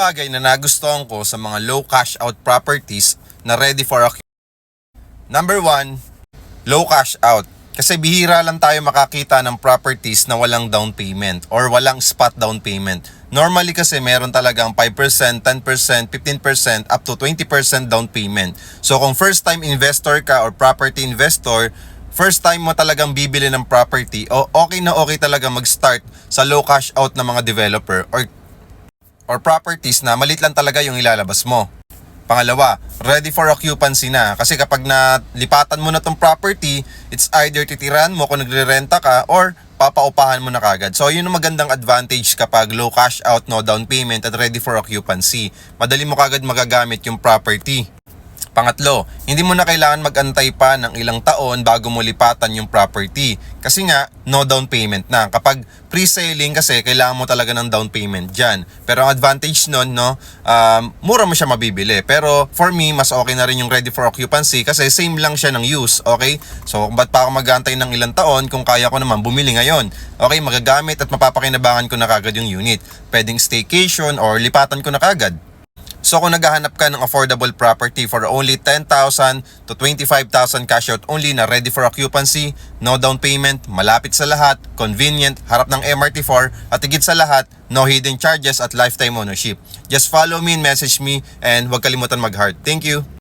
Bagay na nagustuhan ko sa mga low cash out properties na ready for occupancy. Number 1, low cash out. Kasi bihira lang tayo makakita ng properties na walang down payment or walang spot down payment. Normally kasi meron talagang 5%, 10%, 15%, up to 20% down payment. So kung first time investor ka or property investor, first time mo talagang bibili ng property, okay na okay talaga mag-start sa low cash out ng mga developer or properties na maliit lang talaga yung ilalabas mo. Pangalawa, ready for occupancy na. Kasi kapag nalipatan mo na tong property, it's either titirahan mo kung nagre-renta ka or papaupahan mo na kagad. So yun ang magandang advantage kapag low cash out, no down payment at ready for occupancy. Madali mo kagad magagamit yung property. Pangatlo, hindi mo na kailangan mag-antay pa ng ilang taon bago mo lipatan yung property. Kasi nga, no down payment na. Kapag pre-selling kasi, kailangan mo talaga ng down payment dyan. Pero ang advantage nun, mura mo siya mabibili. Pero for me, mas okay na rin yung ready for occupancy kasi same lang siya ng use, okay? So, ba't pa ako mag-antay ng ilang taon kung kaya ko naman bumili ngayon? Okay, magagamit at mapapakinabangan ko na kagad yung unit. Pwedeng staycation or lipatan ko na kagad. So kung naghahanap ka ng affordable property for only 10,000 to 25,000 cash out only na ready for occupancy, no down payment, malapit sa lahat, convenient, harap ng MRT4, at higit sa lahat, no hidden charges at lifetime ownership. Just follow me and message me and huwag kalimutan mag-heart. Thank you!